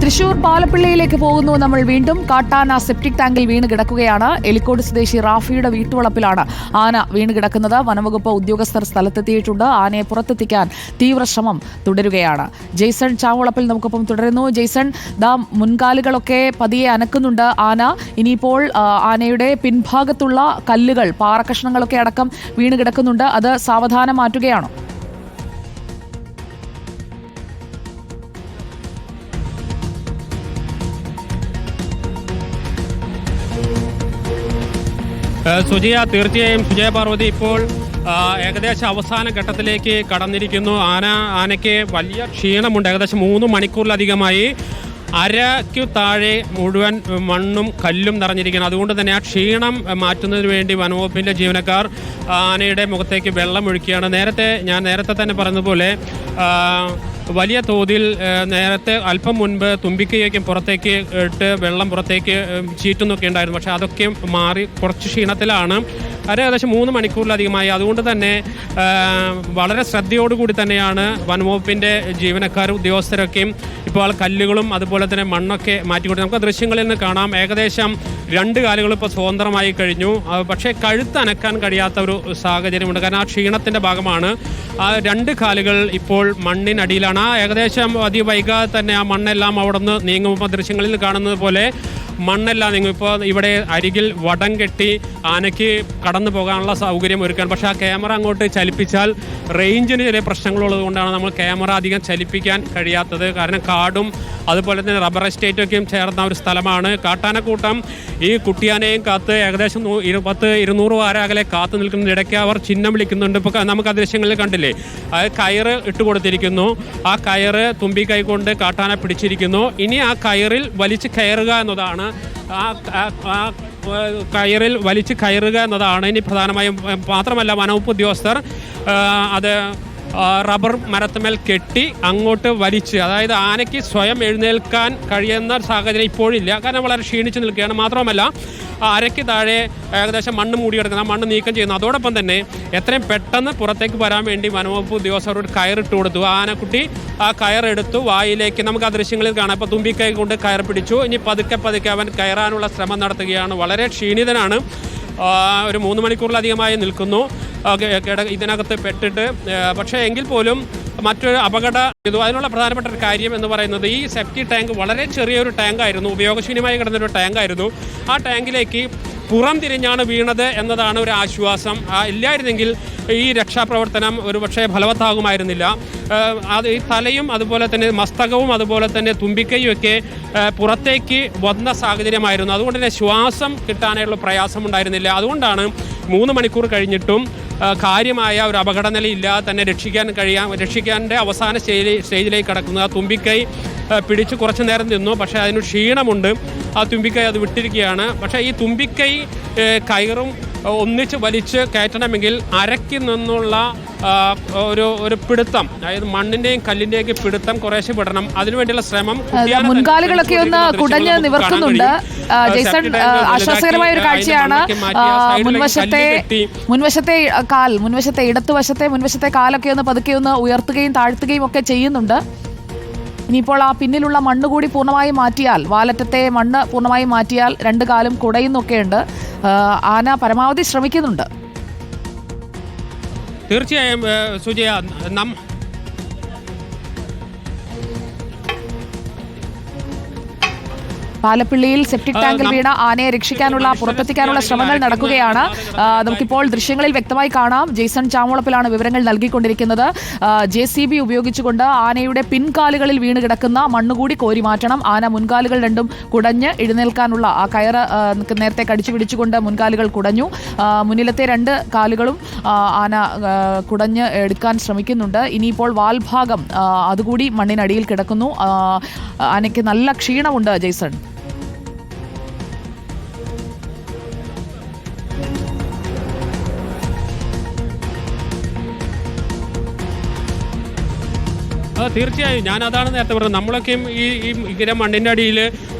തൃശൂർ പാലപ്പിള്ളിയിലേക്ക് പോകുന്നു നമ്മൾ വീണ്ടും. കാട്ടാന സെപ്റ്റിക് ടാങ്കിൽ വീണ് കിടക്കുകയാണ്. എലിക്കോട് സ്വദേശി റാഫിയുടെ വീട്ടുവളപ്പിലാണ് ആന വീണ് കിടക്കുന്നത്. വനംവകുപ്പ് ഉദ്യോഗസ്ഥർ സ്ഥലത്തെത്തിയിട്ടുണ്ട്. ആനയെ പുറത്തെത്തിക്കാൻ തീവ്രശ്രമം തുടരുകയാണ്. ജെയ്സൺ ചാവളപ്പിൽ നമുക്കൊപ്പം തുടരുന്നു. ജെയ്സൺ, മുൻകാലുകളൊക്കെ പതിയെ അനക്കുന്നുണ്ട് ആന. ഇനിയിപ്പോൾ ആനയുടെ പിൻഭാഗത്തുള്ള കല്ലുകൾ, പാറക്കഷ്ണങ്ങളൊക്കെ അടക്കം വീണ് കിടക്കുന്നുണ്ട്. അത് സാവധാനം മാറ്റുകയാണോ? സുജയ, തീർച്ചയായും സുജയ പാർവതി, ഇപ്പോൾ ഏകദേശം അവസാന ഘട്ടത്തിലേക്ക് കടന്നിരിക്കുന്നു. ആനയ്ക്ക് വലിയ ക്ഷീണമുണ്ട്. ഏകദേശം 3 മണിക്കൂറിലധികമായി അരയ്ക്കു താഴെ മുഴുവൻ മണ്ണും കല്ലും നിറഞ്ഞിരിക്കുന്നു. അതുകൊണ്ട് തന്നെ ആ ക്ഷീണം മാറ്റുന്നതിന് വേണ്ടി വനംവകുപ്പിൻ്റെ ജീവനക്കാർ ആനയുടെ മുഖത്തേക്ക് വെള്ളം ഒഴിക്കുകയാണ്. ഞാൻ നേരത്തെ തന്നെ പറഞ്ഞതുപോലെ വലിയ തോതിൽ നേരത്തെ അല്പം മുൻപ് തുമ്പിക്കൈയൊക്കെ പുറത്തേക്ക് ഇട്ട് വെള്ളം പുറത്തേക്ക് ചീറ്റുന്നൊക്കെ ഉണ്ടായിരുന്നു. പക്ഷേ അതൊക്കെ മാറി കുറച്ച് ക്ഷീണത്തിലാണ്. ഏകദേശം 3 മണിക്കൂറിലധികമായി. അതുകൊണ്ട് തന്നെ വളരെ ശ്രദ്ധയോടുകൂടി തന്നെയാണ് വനംവകുപ്പിൻ്റെ ജീവനക്കാരും ഉദ്യോഗസ്ഥരൊക്കെയും ഇപ്പോൾ കല്ലുകളും അതുപോലെ തന്നെ മണ്ണൊക്കെ മാറ്റിക്കൊണ്ട് നമുക്ക് ദൃശ്യങ്ങളിൽ നിന്ന് കാണാം. ഏകദേശം 2 കാലുകൾ ഇപ്പോൾ സ്വതന്ത്രമായി കഴിഞ്ഞു. പക്ഷേ കഴുത്ത് അനക്കാൻ കഴിയാത്ത ഒരു സാഹചര്യമുണ്ട്. കാരണം ആ ക്ഷീണത്തിൻ്റെ ഭാഗമാണ്. ആ 2 കാലുകൾ ഇപ്പോൾ മണ്ണിനടിയിലാണ്. ഏകദേശം അതിവൈകാതെ തന്നെ ആ മണ്ണെല്ലാം അവിടെ നിന്ന് നീങ്ങുമ്പോൾ ദൃശ്യങ്ങളിൽ കാണുന്നത് പോലെ മണ്ണെല്ലാം നീങ്ങും. ഇപ്പോൾ ഇവിടെ അരികിൽ വടം കെട്ടി ആനയ്ക്ക് കടന്നു പോകാനുള്ള സൗകര്യം ഒരുക്കാൻ. പക്ഷേ ആ ക്യാമറ അങ്ങോട്ട് ചലിപ്പിച്ചാൽ റേഞ്ചിന് ചില പ്രശ്നങ്ങളുള്ളത് കൊണ്ടാണ് നമ്മൾ ക്യാമറ അധികം ചലിപ്പിക്കാൻ കഴിയാത്തത്. കാരണം കാടും അതുപോലെ തന്നെ റബ്ബർ എസ്റ്റേറ്റൊക്കെയും ചേർന്ന ഒരു സ്ഥലമാണ്. കാട്ടാനക്കൂട്ടം ഈ കുട്ടിയാനയും കാത്ത് ഏകദേശം 100-200 വാര അകലെ കാത്തു നിൽക്കുന്നതിനിടയ്ക്ക് അവർ ചിഹ്നം വിളിക്കുന്നുണ്ട്. ഇപ്പോൾ നമുക്ക് ആ ദൃശ്യങ്ങളിൽ കണ്ടില്ലേ, അത് കയറ് ഇട്ടുകൊടുത്തിരിക്കുന്നു. ആ കയറ് തുമ്പിക്കൈ കൊണ്ട് കാട്ടാന പിടിച്ചിരിക്കുന്നു. ഇനി ആ കയറിൽ വലിച്ച് കയറുക എന്നതാണ് കയറിൽ വലിച്ച് കയറുക എന്നതാണ് ഇനി പ്രധാനമായും. മാത്രമല്ല വനംവകുപ്പ് ഉദ്യോഗസ്ഥർ അത് റബ്ബർ മരത്തുമേൽ കെട്ടി അങ്ങോട്ട് വലിച്ച്, അതായത് ആനയ്ക്ക് സ്വയം എഴുന്നേൽക്കാൻ കഴിയുന്ന സാഹചര്യം ഇപ്പോഴില്ല. കാരണം വളരെ ക്ഷീണിച്ച് നിൽക്കുകയാണ്. മാത്രമല്ല അരയ്ക്ക് താഴെ ഏകദേശം മണ്ണ് മൂടിയെടുക്കുന്ന ആ മണ്ണ് നീക്കം ചെയ്യുന്നു. അതോടൊപ്പം തന്നെ എത്രയും പെട്ടെന്ന് പുറത്തേക്ക് വരാൻ വേണ്ടി വനംവകുപ്പ് ഉദ്യോഗസ്ഥർ ഒരു കയറിട്ട് കൊടുത്തു. ആനക്കുട്ടി ആ കയറെടുത്തു വായിലേക്ക്. നമുക്ക് ആ ദൃശ്യങ്ങളിൽ കാണാം. ഇപ്പോൾ തുമ്പിക്കൈ കൊണ്ട് കയർ പിടിച്ചു. ഇനി പതുക്കെ അവൻ കയറാനുള്ള ശ്രമം നടത്തുകയാണ്. വളരെ ക്ഷീണിതനാണ്. ഒരു 3 മണിക്കൂറിലധികമായി നിൽക്കുന്നു ഇതിനകത്ത് പെട്ടിട്ട്. പക്ഷേ എങ്കിൽ പോലും മറ്റൊരു അപകടം ചെയ്തു. അതിനുള്ള പ്രധാനപ്പെട്ട ഒരു കാര്യം എന്ന് പറയുന്നത്, ഈ സെപ്റ്റി ടാങ്ക് വളരെ ചെറിയൊരു ടാങ്കായിരുന്നു, ഉപയോഗശൂന്യമായി കിടന്നൊരു ടാങ്കായിരുന്നു. ആ ടാങ്കിലേക്ക് പുറം തിരിഞ്ഞാണ് വീണത് എന്നതാണ് ഒരു ആശ്വാസം. ഇല്ലായിരുന്നെങ്കിൽ ഈ രക്ഷാപ്രവർത്തനം ഒരു പക്ഷേ ഫലവത്താകുമായിരുന്നില്ല. അത് ഈ തലയും അതുപോലെ തന്നെ മസ്തകവും അതുപോലെ തന്നെ തുമ്പിക്കൈയും ഒക്കെ പുറത്തേക്ക് വന്ന സാഹചര്യമായിരുന്നു. അതുകൊണ്ട് തന്നെ ശ്വാസം കിട്ടാനുള്ള പ്രയാസമുണ്ടായിരുന്നില്ല. അതുകൊണ്ടാണ് 3 മണിക്കൂർ കഴിഞ്ഞിട്ടും കാര്യമായ ഒരു അപകടനിലയില്ലാതെ തന്നെ രക്ഷിക്കാൻ്റെ അവസാന സ്റ്റേജിലേക്ക് കടക്കുന്നത്. ആ തുമ്പിക്കൈ പിടിച്ച് കുറച്ച് നേരം നിന്നു. പക്ഷേ അതിന് ക്ഷീണമുണ്ട്. ആ തുമ്പിക്കൈ അത് വിട്ടിരിക്കുകയാണ്. പക്ഷേ ഈ തുമ്പിക്കൈ കയറും ഒന്നിച്ച് വലിച്ച് കയറ്റണമെങ്കിൽ അരയ്ക്ക് നിന്നുള്ള ഒരു പിടുത്തം, അതായത് മണ്ണിന്റെയും കല്ലിന്റെയൊക്കെ പിടുത്തം കുറേശ്ശെ വിടണം. അതിനുവേണ്ടിയുള്ള ശ്രമം മുൻകാലുകളൊക്കെ ഒന്ന് കുടഞ്ഞ് നിവർത്തുന്നുണ്ട്. ജെയ്സൺ, ആശ്വാസകരമായ ഒരു കാഴ്ചയാണ്. മുൻവശത്തെ ഇടത്തുവശത്തെ കാലൊക്കെ ഒന്ന് പതുക്കെ ഒന്ന് ഉയർത്തുകയും താഴ്ത്തുകയും ഒക്കെ ചെയ്യുന്നുണ്ട്. ഇനിയിപ്പോൾ ആ പിന്നിലുള്ള മണ്ണ് കൂടി പൂർണ്ണമായി മാറ്റിയാൽ, വാലറ്റത്തെ മണ്ണ് പൂർണ്ണമായി മാറ്റിയാൽ 2 കാലും കുടയുന്നൊക്കെയുണ്ട്. ആന പരമാവധി ശ്രമിക്കുന്നുണ്ട്. തീർച്ചയായും സുജയ, പാലപ്പിള്ളിയിൽ സെപ്റ്റിക് ടാങ്കിൽ വീണ ആനയെ രക്ഷിക്കാനുള്ള, പുറത്തെത്തിക്കാനുള്ള ശ്രമങ്ങൾ നടക്കുകയാണ്. നമുക്കിപ്പോൾ ദൃശ്യങ്ങളിൽ വ്യക്തമായി കാണാം. ജെയ്സൺ ചാമോളപ്പിലാണ് വിവരങ്ങൾ നൽകിക്കൊണ്ടിരിക്കുന്നത്. JCB ഉപയോഗിച്ചുകൊണ്ട് ആനയുടെ പിൻകാലുകളിൽ വീണ് കിടക്കുന്ന മണ്ണുകൂടി കോരി മാറ്റണം. ആന മുൻകാലുകൾ രണ്ടും കുടഞ്ഞ് എഴുന്നേൽക്കാനുള്ള ആ കയറ് നേരത്തെ കടിച്ചു പിടിച്ചുകൊണ്ട് മുൻകാലുകൾ കുടഞ്ഞു. മുന്നിലത്തെ 2 കാലുകളും ആന കുടഞ്ഞ് എടുക്കാൻ ശ്രമിക്കുന്നുണ്ട്. ഇനിയിപ്പോൾ വാൽഭാഗം അതുകൂടി മണ്ണിനടിയിൽ കിടക്കുന്നു. ആനയ്ക്ക് നല്ല ക്ഷീണമുണ്ട്. ജെയ്സൺ, തീർച്ചയായും ഞാൻ അതാണ് നേരത്തെ പറഞ്ഞത്. നമ്മളൊക്കെയും ഇങ്ങനെ മണ്ണിൻ്റെ അടിയിൽ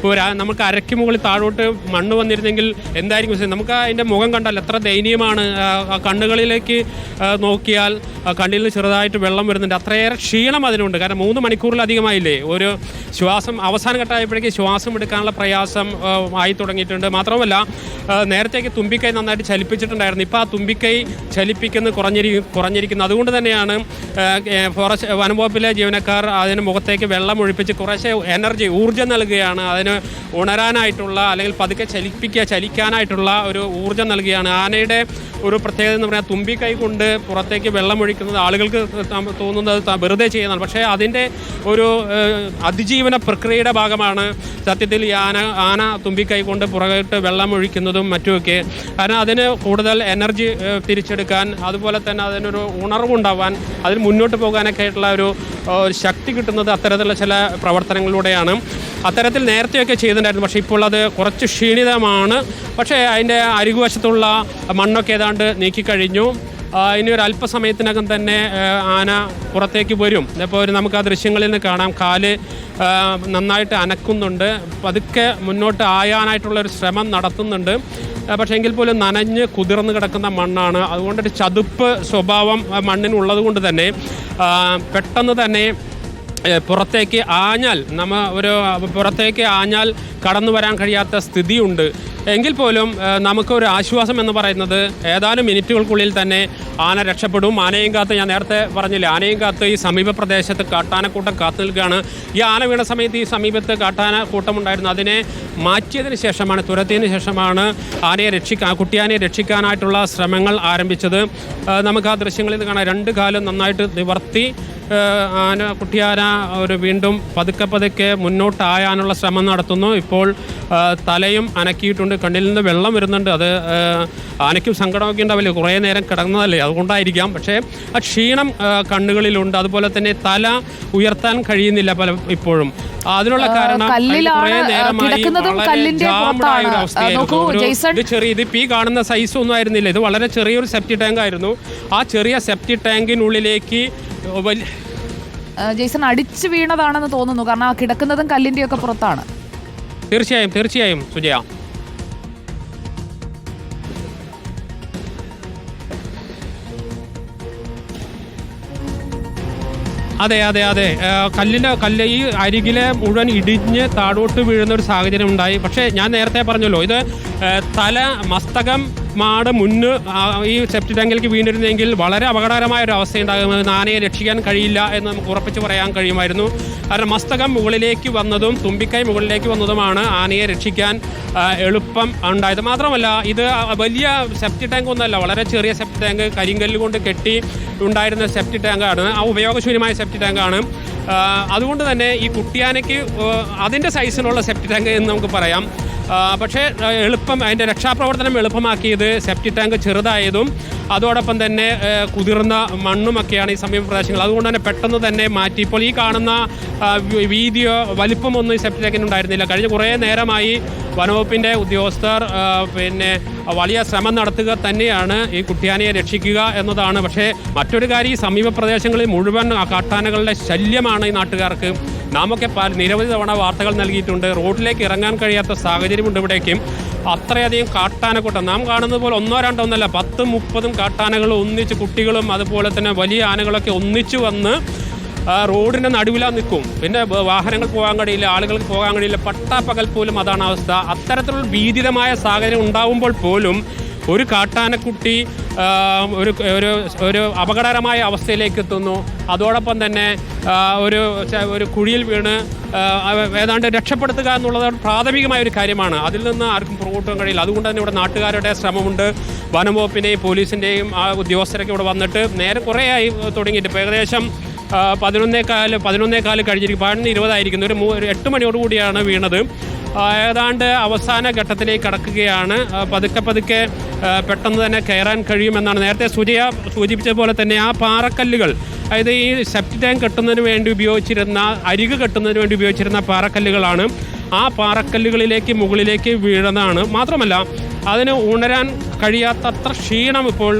നമുക്ക് അരയ്ക്ക് മുകളിൽ താഴോട്ട് മണ്ണ് വന്നിരുന്നെങ്കിൽ എന്തായിരിക്കും നമുക്ക് അതിൻ്റെ മുഖം കണ്ടാൽ എത്ര ദയനീയമാണ്. കണ്ണുകളിലേക്ക് നോക്കിയാൽ കണ്ണിൽ നിന്ന് ചെറുതായിട്ട് വെള്ളം വരുന്നുണ്ട്. അത്രയേറെ ക്ഷീണം അതിനുണ്ട്. കാരണം 3 മണിക്കൂറിലധികമായില്ലേ. ഒരു ശ്വാസം അവസാന ഘട്ടമായപ്പോഴേക്ക് ശ്വാസം എടുക്കാനുള്ള പ്രയാസം ആയി തുടങ്ങിയിട്ടുണ്ട്. മാത്രമല്ല നേരത്തേക്ക് തുമ്പിക്കൈ നന്നായിട്ട് ചലിപ്പിച്ചിട്ടുണ്ടായിരുന്നു. ഇപ്പോൾ ആ തുമ്പിക്കൈ ചലിപ്പിക്കുന്നത് കുറഞ്ഞിരിക്കുന്നു. അതുകൊണ്ട് തന്നെയാണ് ഫോറസ്റ്റ് വനംവകുപ്പിലെ ജീവനക്കാർ അതിന് മുഖത്തേക്ക് വെള്ളം ഒഴിപ്പിച്ച് കുറേശ്ശെ ഊർജ്ജം നൽകുകയാണ്. അതിന് ഉണരാനായിട്ടുള്ള അല്ലെങ്കിൽ പതുക്കെ ചലിക്കാനായിട്ടുള്ള ഒരു ഊർജ്ജം നൽകുകയാണ്. ആനയുടെ ഒരു പ്രത്യേകത എന്ന് പറഞ്ഞാൽ തുമ്പിക്കൈ കൊണ്ട് പുറത്തേക്ക് വെള്ളം ഒഴിക്കുന്നത് ആളുകൾക്ക് തോന്നുന്നത് വെറുതെ ചെയ്യുന്നതാണ്. പക്ഷേ അതിൻ്റെ ഒരു അതിജീവന പ്രക്രിയയുടെ ഭാഗമാണ് സത്യത്തിൽ ഈ ആന തുമ്പിക്കൈ കൊണ്ട് പുറകോട്ട് വെള്ളം ഒഴിക്കുന്നതും മറ്റുമൊക്കെ. കാരണം അതിന് കൂടുതൽ എനർജി തിരിച്ചെടുക്കാൻ, അതുപോലെ തന്നെ അതിനൊരു ഉണർവുണ്ടാവാൻ, അതിന് മുന്നോട്ട് പോകാനൊക്കെ ആയിട്ടുള്ള ഒരു ശക്തി കിട്ടുന്നത് അത്തരത്തിലുള്ള ചില പ്രവർത്തനങ്ങളിലൂടെയാണ്. അത്തരത്തിൽ നേരത്തെയൊക്കെ ചെയ്തിട്ടുണ്ടായിരുന്നു. പക്ഷേ ഇപ്പോൾ അത് കുറച്ച് ക്ഷീണിതമാണ്. പക്ഷേ അതിൻ്റെ അരികുവശത്തുള്ള മണ്ണൊക്കെ ഏതാണ്ട് നീക്കിക്കഴിഞ്ഞു. ഇനി ഒരു അല്പസമയത്തിനകം തന്നെ ആന പുറത്തേക്ക് വരും. ഇപ്പോൾ നമുക്ക് ആ ദൃശ്യങ്ങളിൽ നിന്ന് കാണാം, കാല് നന്നായിട്ട് അനക്കുന്നുണ്ട്. പതുക്കെ മുന്നോട്ട് ആയാനായിട്ടുള്ളൊരു ശ്രമം നടത്തുന്നുണ്ട്. പക്ഷേ എങ്കിൽ പോലും നനഞ്ഞ് കുതിർന്ന് കിടക്കുന്ന മണ്ണാണ്. അതുകൊണ്ടൊരു ചതുപ്പ് സ്വഭാവം മണ്ണിനുള്ളത് കൊണ്ട് തന്നെ പെട്ടെന്ന് തന്നെ പുറത്തേക്ക് ആഞ്ഞാൽ കടന്നു വരാൻ കഴിയാത്ത സ്ഥിതിയുണ്ട്. എങ്കിൽ പോലും നമുക്കൊരു ആശ്വാസം എന്ന് പറയുന്നത് ഏതാനും മിനിറ്റുകൾക്കുള്ളിൽ തന്നെ ആന രക്ഷപ്പെടും. ആനയും കാത്ത്, ഞാൻ നേരത്തെ പറഞ്ഞില്ലേ, ആനയും കാത്ത് ഈ സമീപ പ്രദേശത്ത് കാട്ടാനക്കൂട്ടം കാത്തു നിൽക്കുകയാണ്. ഈ ആന വീണ സമയത്ത് ഈ സമീപത്ത് കാട്ടാനക്കൂട്ടമുണ്ടായിരുന്നു. അതിനെ മാറ്റിയതിന് ശേഷമാണ്, തുരത്തിയതിന് ശേഷമാണ് കുട്ടിയാനയെ രക്ഷിക്കാനായിട്ടുള്ള ശ്രമങ്ങൾ ആരംഭിച്ചത്. നമുക്ക് ആ ദൃശ്യങ്ങളിൽ നിന്ന് കാണാം. 2 കാലും നന്നായിട്ട് നിവർത്തി കുട്ടിയാന വീണ്ടും പതുക്കെ മുന്നോട്ടായാനുള്ള ശ്രമം നടത്തുന്നു. ഇപ്പോൾ തലയും അനക്കിയിട്ടുണ്ട്, കണ്ണിൽ നിന്ന് വെള്ളം വരുന്നുണ്ട്. അത് ആനയ്ക്കും സങ്കടമൊക്കെ ഉണ്ടാവില്ലേ, കുറേ നേരം കിടന്നതല്ലേ, അതുകൊണ്ടായിരിക്കാം. പക്ഷേ ആ ക്ഷീണം കണ്ണുകളിലുണ്ട്. അതുപോലെ തന്നെ തല ഉയർത്താൻ കഴിയുന്നില്ല ഇപ്പോഴും. അതിനുള്ള കാരണം ഈ കാണുന്ന സൈസ് ഒന്നും ആയിരുന്നില്ല. ഇത് വളരെ ചെറിയൊരു സെപ്റ്റി ടാങ്ക് ആയിരുന്നു. ആ ചെറിയ സെപ്റ്റി ടാങ്കിനുള്ളിലേക്ക് ജെയ്സൺ അടിച്ചു വീണതാണെന്ന് തോന്നുന്നു. കാരണം ആ കിടക്കുന്നതും കല്ലിന്റെയും ഒക്കെ പുറത്താണ്. തീർച്ചയായും സുജയ. അതെ ഈ അരികിലെ മുഴുവൻ ഇടിഞ്ഞ് താഴോട്ട് വീഴുന്ന ഒരു സാഹചര്യം ഉണ്ടായി. പക്ഷേ ഞാൻ നേരത്തെ പറഞ്ഞല്ലോ, ഇത് മസ്തകം മാട് മുന്ന് ഈ സെപ്റ്റി ടാങ്കിലേക്ക് വീണിരുന്നെങ്കിൽ വളരെ അപകടകരമായ ഒരു അവസ്ഥയുണ്ടാകും. ആനയെ രക്ഷിക്കാൻ കഴിയില്ല എന്ന് നമുക്ക് ഉറപ്പിച്ച് പറയാൻ കഴിയുമായിരുന്നു. കാരണം മസ്തകം മുകളിലേക്ക് വന്നതും തുമ്പിക്കൈ മുകളിലേക്ക് വന്നതുമാണ് ആനയെ രക്ഷിക്കാൻ എളുപ്പം ഉണ്ടായത്. മാത്രമല്ല ഇത് വലിയ സെപ്റ്റി ടാങ്ക് ഒന്നുമല്ല, വളരെ ചെറിയ സെപ്റ്റി ടാങ്ക്, കരിങ്കല്ല് കൊണ്ട് കെട്ടി ഉണ്ടായിരുന്ന സെപ്റ്റി ടാങ്കാണ്. ആ ഉപയോഗശൂന്യമായ സെപ്റ്റി ടാങ്കാണ്. അതുകൊണ്ട് തന്നെ ഈ കുട്ടിയാനയ്ക്ക് അതിൻ്റെ സൈസിനുള്ള സെപ്റ്റി ടാങ്ക് എന്ന് നമുക്ക് പറയാം. പക്ഷേ അതിൻ്റെ രക്ഷാപ്രവർത്തനം എളുപ്പമാക്കിയത് സെപ്റ്റി ടാങ്ക് ചെറുതായതും അതോടൊപ്പം തന്നെ കുതിർന്ന മണ്ണുമൊക്കെയാണ് ഈ സമീപ പ്രദേശങ്ങൾ. അതുകൊണ്ട് തന്നെ പെട്ടെന്ന് തന്നെ മാറ്റി. ഇപ്പോൾ ഈ കാണുന്ന വീതിയോ വലിപ്പമൊന്നും ഈ സെപ്റ്റി ടാങ്കിന് ഉണ്ടായിരുന്നില്ല. കഴിഞ്ഞ കുറേ നേരമായി വനവകുപ്പിൻ്റെ ഉദ്യോഗസ്ഥർ വലിയ ശ്രമം നടത്തുക തന്നെയാണ് ഈ കുട്ടിയാനയെ രക്ഷിക്കുക എന്നതാണ്. പക്ഷേ മറ്റൊരു കാര്യം, ഈ സമീപ പ്രദേശങ്ങളിൽ മുഴുവൻ കാട്ടാനകളുടെ ശല്യമാണ് ഈ നാട്ടുകാർക്ക്. നാമൊക്കെ നിരവധി തവണ വാർത്തകൾ നൽകിയിട്ടുണ്ട്. റോഡിലേക്ക് ഇറങ്ങാൻ കഴിയാത്ത സാഹചര്യമുണ്ട് ഇവിടേക്കും. അത്രയധികം കാട്ടാനക്കൂട്ടം നാം കാണുന്നത് പോലെ 1-2 ഒന്നല്ല, 10-30 കാട്ടാനകൾ ഒന്നിച്ച്, കുട്ടികളും അതുപോലെ തന്നെ വലിയ ആനകളൊക്കെ ഒന്നിച്ചു വന്ന് റോഡിൻ്റെ നടുവിലാ നിൽക്കും. പിന്നെ വാഹനങ്ങൾ പോകാൻ കഴിയില്ല, ആളുകൾക്ക് പോകാൻ കഴിയില്ല. പട്ടാപ്പകൽ പോലും അതാണ് അവസ്ഥ. അത്തരത്തിലുള്ള ഭീതിതമായ സാഹചര്യം ഉണ്ടാവുമ്പോൾ പോലും ഒരു കാട്ടാനക്കുട്ടി ഒരു അപകടകരമായ അവസ്ഥയിലേക്ക് എത്തുന്നു. അതോടൊപ്പം തന്നെ ഒരു കുഴിയിൽ വീണ് ഏതാണ്ട് രക്ഷപ്പെടുത്തുക എന്നുള്ളത് പ്രാഥമികമായ ഒരു കാര്യമാണ്. അതിൽ നിന്ന് ആർക്കും പുറകോട്ടാൻ കഴിയില്ല. അതുകൊണ്ട് തന്നെ ഇവിടെ നാട്ടുകാരുടെ ശ്രമമുണ്ട്. വനംവകുപ്പിൻ്റെയും പോലീസിൻ്റെയും ഉദ്യോഗസ്ഥരൊക്കെ ഇവിടെ വന്നിട്ട് നേരെ കുറേയായി തുടങ്ങിയിട്ട് ഇപ്പോൾ ഏകദേശം 11:15 കഴിഞ്ഞിരിക്കും. 11:20 ആയിരിക്കുന്നു. ഒരു 8 മണിയോടുകൂടിയാണ് വീണത്. ഏതാണ്ട് അവസാന ഘട്ടത്തിലേക്ക് കടക്കുകയാണ്. പതുക്കെ പെട്ടെന്ന് തന്നെ കയറാൻ കഴിയുമെന്നാണ് നേരത്തെ സൂചിപ്പിച്ച പോലെ തന്നെ ആ പാറക്കല്ലുകൾ, അതായത് ഈ സെപ്റ്റി ടാങ്ക് കെട്ടുന്നതിന് വേണ്ടി ഉപയോഗിച്ചിരുന്ന, അരികു കെട്ടുന്നതിന് വേണ്ടി ഉപയോഗിച്ചിരുന്ന പാറക്കല്ലുകളാണ്. ആ പാറക്കല്ലുകളിലേക്ക് മുകളിലേക്ക് വീഴുന്നതാണ്. മാത്രമല്ല അതിന് ഉണരാൻ കഴിയാത്തത്ര ക്ഷീണം ഇപ്പോൾ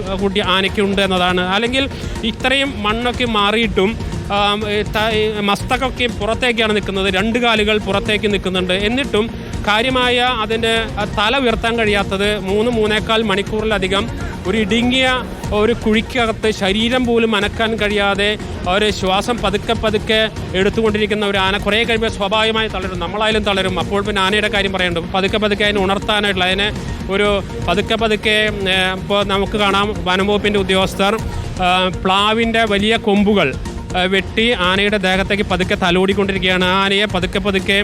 ആനയ്ക്കുണ്ട് എന്നതാണ്. അല്ലെങ്കിൽ ഇത്രയും മണ്ണൊക്കെ മാറിയിട്ടും മസ്തകമൊക്കെ പുറത്തേക്കാണ് നിൽക്കുന്നത്, 2 കാലുകൾ പുറത്തേക്ക് നിൽക്കുന്നുണ്ട്. എന്നിട്ടും കാര്യമായ അതിൻ്റെ തല ഉയർത്താൻ കഴിയാത്തത് 3-3.25 മണിക്കൂറിലധികം ഒരു ഇടുങ്ങിയ ഒരു കുഴിക്കകത്ത് ശരീരം പോലും അനക്കാൻ കഴിയാതെ ഒരു ശ്വാസം പതുക്കെ എടുത്തുകൊണ്ടിരിക്കുന്ന ഒരു ആന കുറേ കഴിയുമ്പോൾ സ്വാഭാവികമായി തളരും, നമ്മളായാലും തളരും. അപ്പോൾ പിന്നെ ആനയുടെ കാര്യം പറയേണ്ടത് പതുക്കെ അതിനെ ഉണർത്താനായിട്ടുള്ള അതിനെ ഒരു പതുക്കെ ഇപ്പോൾ നമുക്ക് കാണാം വനംവകുപ്പിൻ്റെ ഉദ്യോഗസ്ഥർ പ്ലാവിൻ്റെ വലിയ കൊമ്പുകൾ വെട്ടി ആനയുടെ ദേഹത്തേക്ക് പതുക്കെ തലോടിക്കൊണ്ടിരിക്കുകയാണ്. ആനയെ പതുക്കെ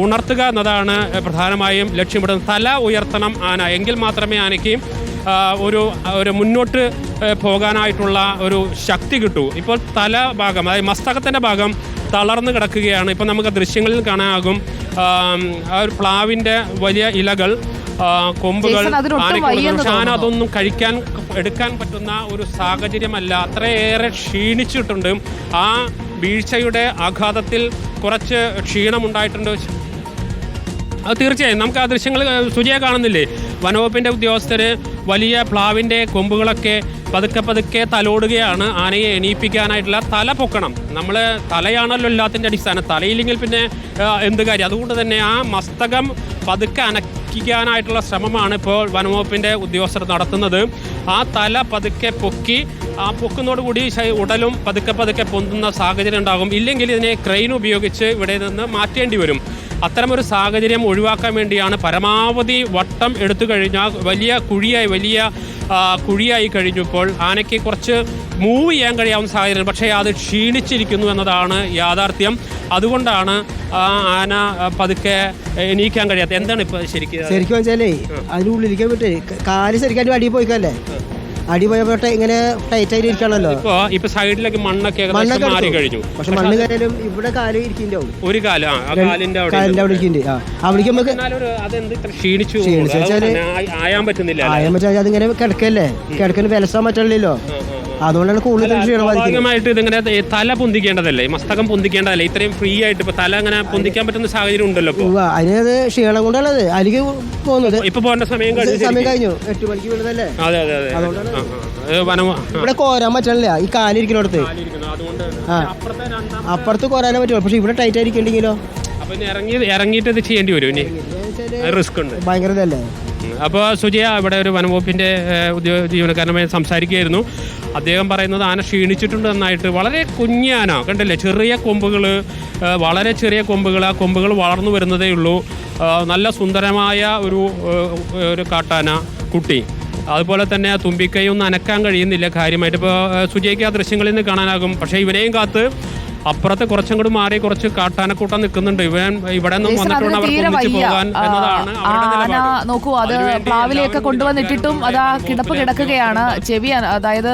ഉണർത്തുക എന്നതാണ് പ്രധാനമായും ലക്ഷ്യമിടുന്നത്. തല ഉയർത്തണം ആന, എങ്കിൽ മാത്രമേ ആനയ്ക്ക് ഒരു മുന്നോട്ട് പോകാനായിട്ടുള്ള ഒരു ശക്തി കിട്ടൂ. ഇപ്പോൾ തല ഭാഗം, അതായത് മസ്തകത്തിൻ്റെ ഭാഗം തളർന്നു കിടക്കുകയാണ്. ഇപ്പം നമുക്ക് ദൃശ്യങ്ങളിൽ കാണാനാകും ആ ഒരു പ്ലാവിൻ്റെ വലിയ ഇലകൾ, കൊമ്പുകൾ ആന അതൊന്നും എടുക്കാൻ പറ്റുന്ന ഒരു സാഹചര്യമല്ല. അത്രയേറെ ക്ഷീണിച്ചിട്ടുണ്ട്. ആ വീഴ്ചയുടെ ആഘാതത്തിൽ കുറച്ച് ക്ഷീണമുണ്ടായിട്ടുണ്ട്. അത് തീർച്ചയായും നമുക്ക് ആ ദൃശ്യങ്ങൾ സുജയ കാണുന്നില്ലേ, വനവകുപ്പിൻ്റെ ഉദ്യോഗസ്ഥർ വലിയ പ്ലാവിൻ്റെ കൊമ്പുകളൊക്കെ പതുക്കെ തലോടുകയാണ് ആനയെ എണീപ്പിക്കാനായിട്ടുള്ള. തല പൊക്കണം, നമ്മൾ തലയാണല്ലോ എല്ലാത്തിൻ്റെ അടിസ്ഥാനം, തലയില്ലെങ്കിൽ പിന്നെ എന്ത് കാര്യം. അതുകൊണ്ട് തന്നെ ആ മസ്തകം പതുക്കെ അനക്കിക്കാനായിട്ടുള്ള ശ്രമമാണ് ഇപ്പോൾ വനംവകുപ്പിൻ്റെ ഉദ്യോഗസ്ഥർ നടത്തുന്നത്. ആ തല പതുക്കെ പൊക്കി, ആ പൊക്കുന്നതോടുകൂടി ഉടലും പതുക്കെ പൊന്തുന്ന സാഹചര്യം ഉണ്ടാകും. ഇല്ലെങ്കിൽ ഇതിനെ ക്രെയിൻ ഉപയോഗിച്ച് ഇവിടെ നിന്ന് മാറ്റേണ്ടി വരും. അത്തരമൊരു സാഹചര്യം ഒഴിവാക്കാൻ വേണ്ടിയാണ് പരമാവധി വട്ടം എടുത്തു കഴിഞ്ഞാൽ വലിയ കുഴിയായി കഴിഞ്ഞപ്പോൾ ആനയ്ക്ക് കുറച്ച് മൂവ് ചെയ്യാൻ കഴിയാവുന്ന സാഹചര്യം, പക്ഷേ അത് ക്ഷീണിച്ചിരിക്കുന്നു എന്നതാണ് യാഥാർത്ഥ്യം. അതുകൊണ്ടാണ് ആന പതുക്കെ എണീക്കാൻ കഴിയാത്തത്. എന്താണ് ഇപ്പോൾ ശരിക്കും വെച്ചാലേ അതിനുള്ളിലേക്ക് വിട്ട് കാല് ശരിക്കും അടി പോയിക്കല്ലേ, അടി പോയപ്പോട്ടെ ഇങ്ങനെ ടൈറ്റ് ആയിട്ട് ഇരിക്കണല്ലോ. ഇപ്പൊ സൈഡിലേക്ക് മണ്ണൊക്കെ മാറി കഴിഞ്ഞു. പക്ഷെ മണ്ണ് കയറാലും ഇവിടെ കാല് ഇരിക്കുന്നുണ്ടാവും, ഒരു കാല് കാലിന്റെ അവിടെ ഇരിക്കുന്നുണ്ട്. അവിടേക്ക് നമുക്ക് ആയാൻ പറ്റുന്നില്ല, അതിങ്ങനെ കിടക്കല്ലേ, കിടക്കുന്ന വിലസാൻ പറ്റില്ലല്ലോ. അതുകൊണ്ടാണ് കൂടുതൽ സ്വാഭാവികമായിട്ട് ഇതിങ്ങനെ തല പൊന്തിക്കേണ്ടതല്ലേ, മസ്തകം പൊന്തിക്കേണ്ടതല്ലേ, ഇത്രയും ഫ്രീ ആയിട്ട് ഇപ്പൊ തല അങ്ങനെ പൊന്തിക്കാൻ പറ്റുന്ന സാഹചര്യം ഉണ്ടല്ലോ. അതിനത് ക്ഷീണം കൊണ്ടാണത് അതിലേക്ക് പോകുന്നത്. ഇപ്പൊ പോകേണ്ട സമയം കഴിഞ്ഞു, 8 മണിക്ക് വീണതല്ലേ. അതെ ഇവിടെ കോരാൻ പറ്റില്ല, ഈ കാലിരിക്കുന്നിടത്ത് അപ്പുറത്ത് കോരാനേ പറ്റുള്ളൂ. പക്ഷെ ഇവിടെ ടൈറ്റ് ആയിരിക്കണ്ടെങ്കിലോ ഇറങ്ങിയിട്ട് ഇത് ചെയ്യേണ്ടി വരും, ഇനി റിസ്ക് ഉണ്ട്, ഭയങ്കര ഇതല്ലേ. അപ്പോൾ സുജയ ഇവിടെ ഒരു വനംവകുപ്പിൻ്റെ ജീവനക്കാരനുമായി സംസാരിക്കുകയായിരുന്നു. അദ്ദേഹം പറയുന്നത് ആന ക്ഷീണിച്ചിട്ടുണ്ട് നന്നായിട്ട്. വളരെ കുഞ്ഞാന കണ്ടില്ലേ, ചെറിയ കൊമ്പുകൾ, വളരെ ചെറിയ കൊമ്പുകൾ, ആ കൊമ്പുകൾ വളർന്നു വരുന്നതേ ഉള്ളൂ. നല്ല സുന്ദരമായ ഒരു കാട്ടാന കുട്ടി. അതുപോലെ തന്നെ ആ തുമ്പിക്കൈയൊന്നും അനക്കാൻ കഴിയുന്നില്ല കാര്യമായിട്ട്. ഇപ്പോൾ സുജയ്ക്ക് ആ ദൃശ്യങ്ങളിൽ നിന്ന് കാണാനാകും. പക്ഷേ ഇവനെയും കാത്ത് അപ്പുറത്ത് കുറച്ചും കൂടി മാറി കുറച്ച് കാട്ടാനക്കൂട്ടം നിൽക്കുന്നുണ്ട്. ഇവിടെ നിന്നും വന്നിട്ടുണ്ട് അവർക്ക് ഒന്നിച്ച് പോകാൻ എന്നതാണ് ആന. നോക്കൂ, അത് പ്ലാവിലേക്ക് കൊണ്ടുവന്നിട്ടിട്ടും അതാ കിടക്കുകയാണ്. അതായത്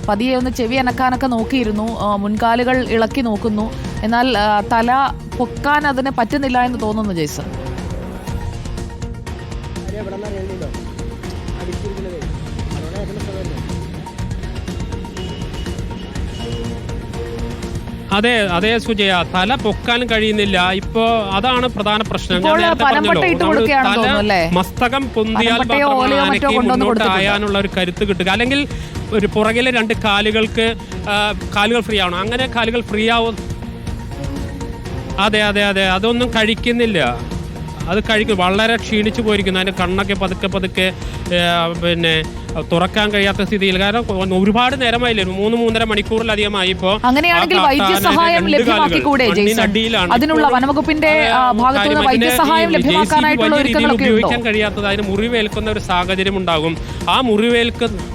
പതിയെ ഒന്ന് ചെവി അനക്കാനൊക്കെ നോക്കിയിരുന്നു, മുൻകാലുകൾ ഇളക്കി നോക്കുന്നു. എന്നാൽ തല പൊക്കാൻ അതിന് പറ്റുന്നില്ല എന്ന് തോന്നുന്നു ജയ്സൺ. അതെ സുജയ, തല പൊക്കാൻ കഴിയുന്നില്ല. ഇപ്പോ അതാണ് പ്രധാന പ്രശ്നം. മസ്തകം പൊന്തിയാൽ മുന്നോട്ട് ആയാനുള്ള ഒരു കരുത്ത് കിട്ടുക, അല്ലെങ്കിൽ ഒരു പുറകിലെ 2 കാലുകൾ ഫ്രീ ആവണം. അങ്ങനെ കാലുകൾ ഫ്രീ ആവും. അതെ അതൊന്നും കഴിക്കുന്നില്ല. അത് വളരെ ക്ഷീണിച്ചു പോയിരിക്കുന്നു. അതിൻ്റെ കണ്ണൊക്കെ പതുക്കെ പിന്നെ തുറക്കാൻ കഴിയാത്ത സ്ഥിതിയിൽ. കാരണം ഒരുപാട് നേരമായില്ലേ, 3-3.5 മണിക്കൂറിലധികമായി. ഇപ്പോൾ അങ്ങനെയാണെങ്കിൽ വൈദ്യസഹായം ലഭ്യമാക്കിക്കൂടെ ജയ്സൺ? അതിനുള്ള വനംവകുപ്പിന്റെ ഭാഗത്തു നിന്ന് വൈദ്യസഹായം ലഭ്യമാക്കാനായിട്ടുള്ള ഒരുക്കങ്ങളൊക്കെ ഉപയോഗിക്കാൻ കഴിയാത്തത്, അതിന് മുറിവേൽക്കുന്ന ഒരു സാഹചര്യം ഉണ്ടാകും. ആ മുറിവേൽക്കുന്ന